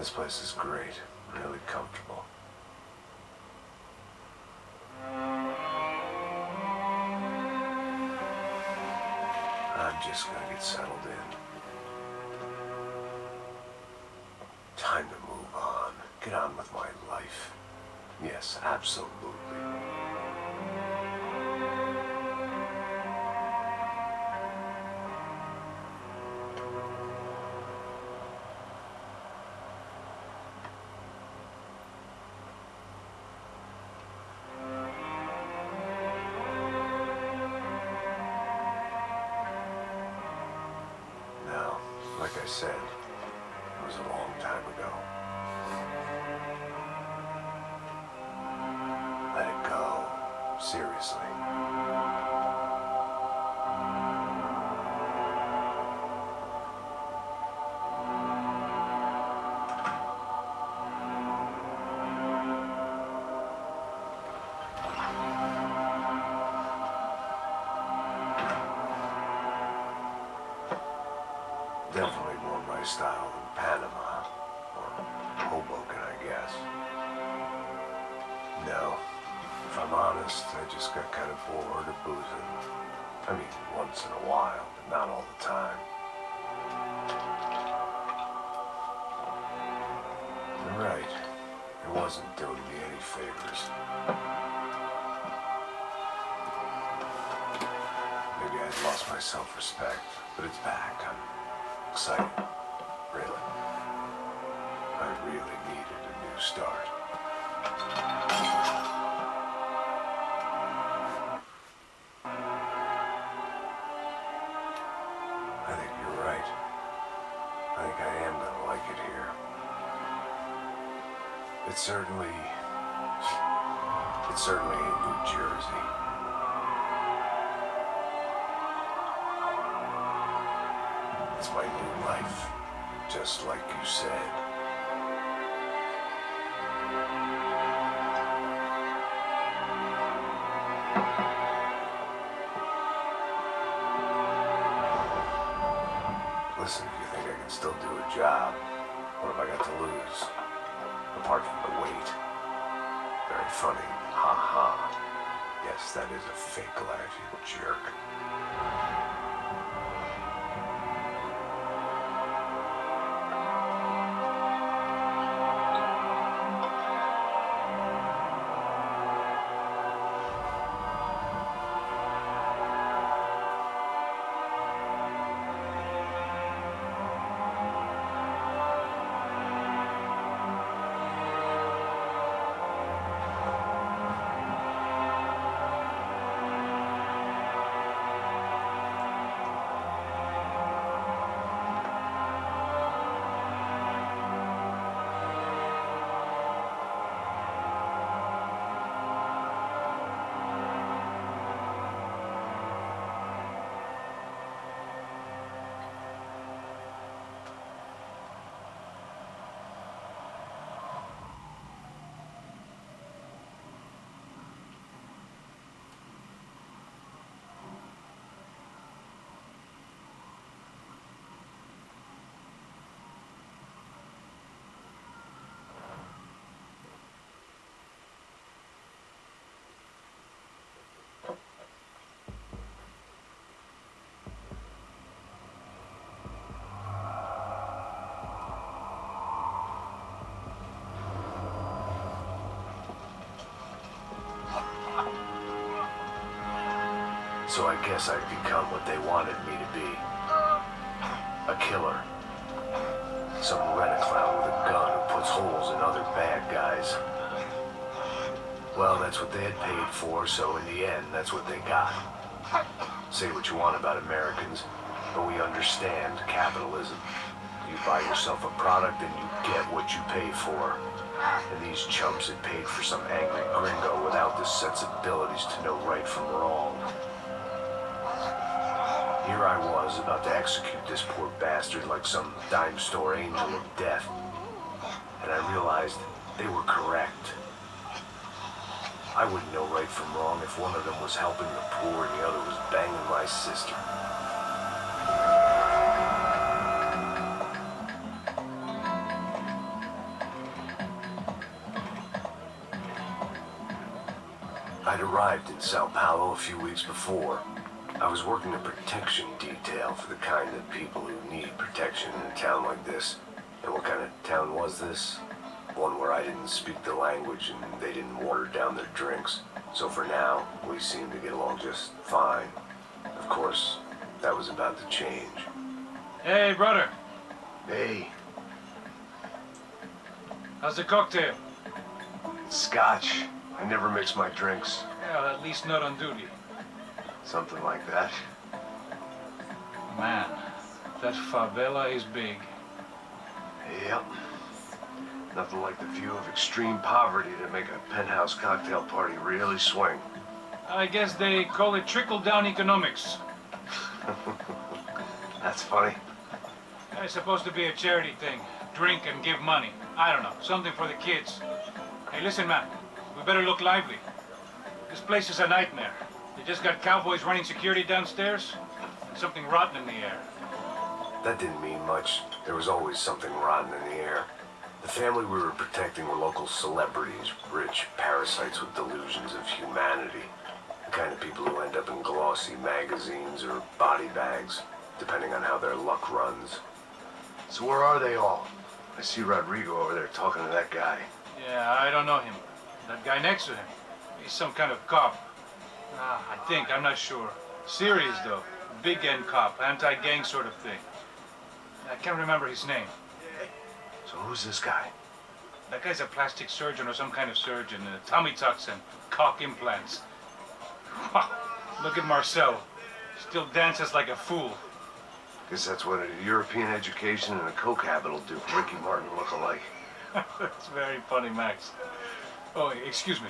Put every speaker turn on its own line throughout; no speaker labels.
This place is great, really comfortable. I'm just gonna get settled in. Time to move on. Get on with my life. Yes, absolutely. Now, like I said, it was a long time ago. Let it go. Seriously. Definitely more my style than Panama, or Hoboken, I guess. No, if I'm honest, I just got kind of bored of boozing. I mean, once in a while, but not all the time. You're right, it wasn't doing me any favors. Maybe I'd lost my self-respect, but it's back. I'm excited, really. I really needed a new start. I think you're right. I think I am gonna like it here. It's certainly ain't New Jersey. It's my new life, just like you said. Listen, if you think I can still do a job, what have I got to lose? Apart from the weight. Very funny. Ha ha. Yes, that is a fake laugh, you jerk. So I guess I've become what they wanted me to be. A killer. Some rent-a-clown with a gun who puts holes in other bad guys. Well, that's what they had paid for, so in the end, that's what they got. Say what you want about Americans, but we understand capitalism. You buy yourself a product and you get what you pay for. And these chumps had paid for some angry gringo without the sensibilities to know right from wrong. Here I was, about to execute this poor bastard like some dime store angel of death. And I realized they were correct. I wouldn't know right from wrong if one of them was helping the poor and the other was banging my sister. I'd arrived in Sao Paulo a few weeks before. I was working a protection detail for the kind of people who need protection in a town like this. And what kind of town was this? One where I didn't speak the language and they didn't water down their drinks. So for now, we seemed to get along just fine. Of course, that was about to change.
Hey, brother.
Hey,
How's the cocktail?
it's scotch. I never mix my drinks.
Well, at least not on duty.
Something like that.
Man, that favela is big.
Yep. Nothing like the view of extreme poverty to make a penthouse cocktail party really swing.
I guess they call it trickle-down economics.
That's funny.
It's supposed to be a charity thing. Drink and give money. I don't know, something for the kids. Hey, listen, man. We better look lively. This place is a nightmare. They just got cowboys running security downstairs, and something rotten in the air.
That didn't mean much. There was always something rotten in the air. The family we were protecting were local celebrities, rich parasites with delusions of humanity. The kind of people who end up in glossy magazines or body bags, depending on how their luck runs. So where are they all? I see Rodrigo over there talking to that guy.
Yeah, I don't know him. That guy next to him, he's some kind of cop. I think, I'm not sure. Serious, though. Big end cop, anti-gang sort of thing. I can't remember his name.
So who's this guy?
That guy's a plastic surgeon or some kind of surgeon. Tummy tucks and cock implants. Look at Marcel. Still dances like a fool.
Guess that's what a European education and a coke habit will do for Ricky Martin look-alike.
That's very funny, Max. Oh, excuse me.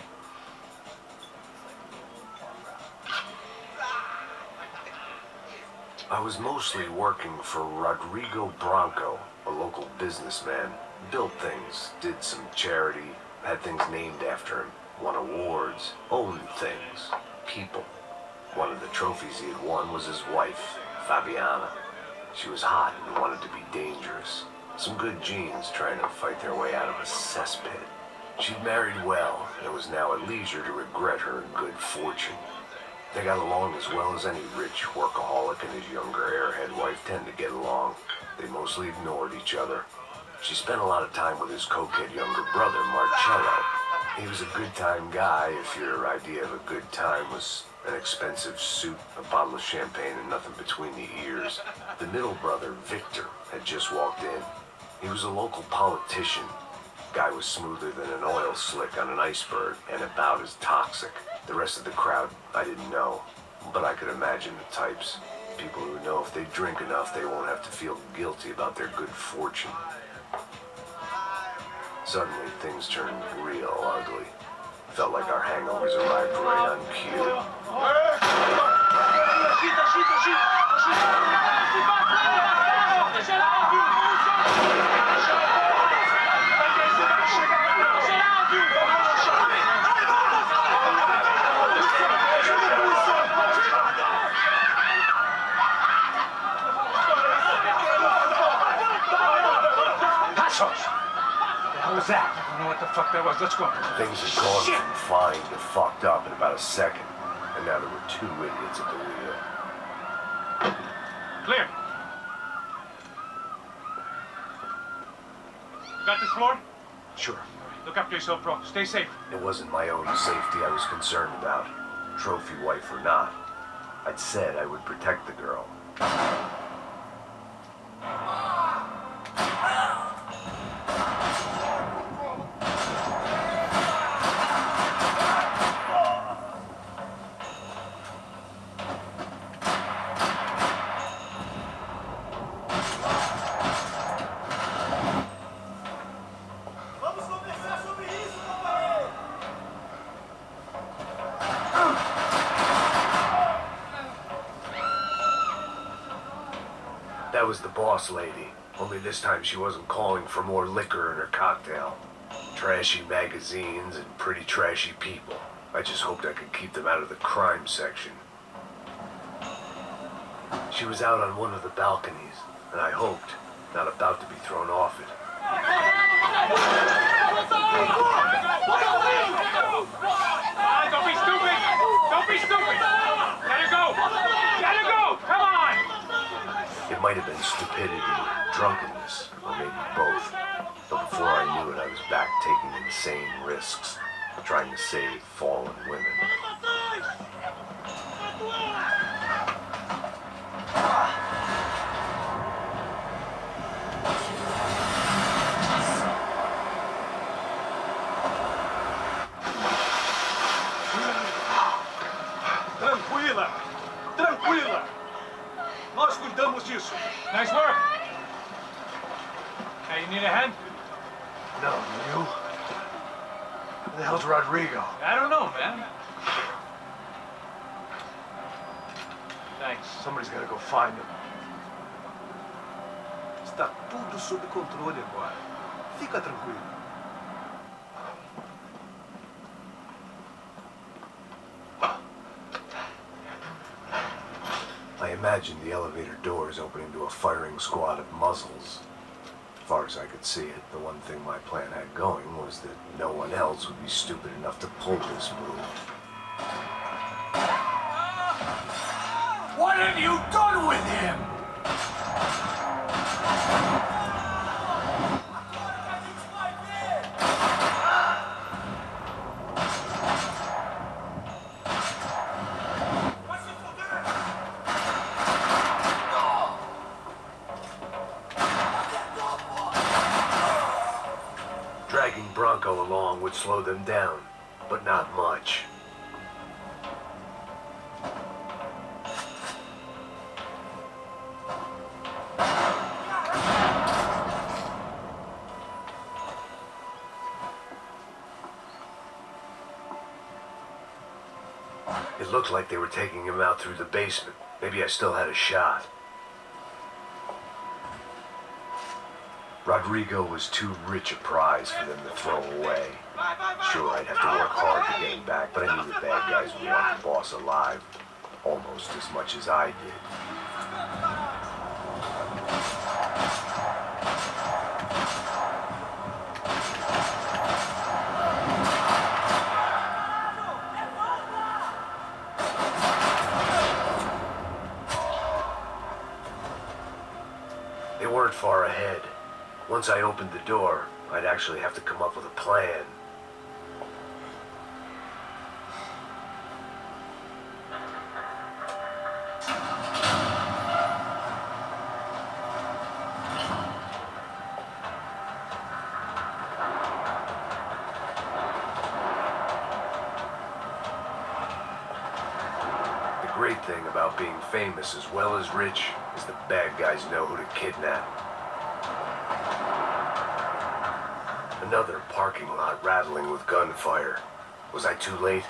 I was mostly working for Rodrigo Branco, a local businessman. Built things, did some charity, had things named after him, won awards, owned things, people. One of the trophies he had won was his wife, Fabiana. She was hot and wanted to be dangerous. Some good genes trying to fight their way out of a cesspit. She'd married well and was now at leisure to regret her good fortune. They got along as well as any rich workaholic and his younger airhead wife tend to get along. They mostly ignored each other. She spent a lot of time with his cokehead younger brother, Marcello. He was a good-time guy if your idea of a good time was an expensive suit, a bottle of champagne, and nothing between the ears. The middle brother, Victor, had just walked in. He was a local politician. Guy was smoother than an oil slick on an iceberg and about as toxic. The rest of the crowd, I didn't know, but I could imagine the types. People who know if they drink enough, they won't have to feel guilty about their good fortune. Suddenly, things turned real ugly. Felt like our hangovers arrived right on cue.
What was that? I don't know what the fuck that was. Let's go.
Things had gone from fine to fucked up in about a second, and now there were two idiots at the wheel.
Clear. You got this floor?
Sure.
Look after yourself, bro. Stay safe.
It wasn't my own safety I was concerned about, trophy wife or not. I'd said I would protect the girl. That was the boss lady, only this time she wasn't calling for more liquor in her cocktail. Trashy magazines and pretty trashy people. I just hoped I could keep them out of the crime section. She was out on one of the balconies, and I hoped, not about to be thrown off it.
Don't be stupid!
It might have been stupidity, drunkenness, or maybe both. But before I knew it, I was back taking insane risks, trying to save fallen women.
Tranquila! Tranquila! Nós cuidamos disso.
Nice work. Hey, you need a hand?
No, you? Where the hell's Rodrigo?
I don't know, man. Thanks.
Somebody's gotta go find him.
Está tudo sob controle agora. Fica tranquilo.
I imagined the elevator doors opening to a firing squad of muzzles. As far as I could see it, the one thing my plan had going was that no one else would be stupid enough to pull this move.
What have you done with him?
Dragging Bronco along would slow them down, but not much. It looked like they were taking him out through the basement. Maybe I still had a shot. Rodrigo was too rich a prize for them to throw away. Sure, I'd have to work hard to get him back, but I knew the bad guys would want the boss alive almost as much as I did. They weren't far ahead. Once I opened the door, I'd actually have to come up with a plan. The great thing about being famous as well as rich is the bad guys know who to kidnap. Another parking lot rattling with gunfire. Was I too late?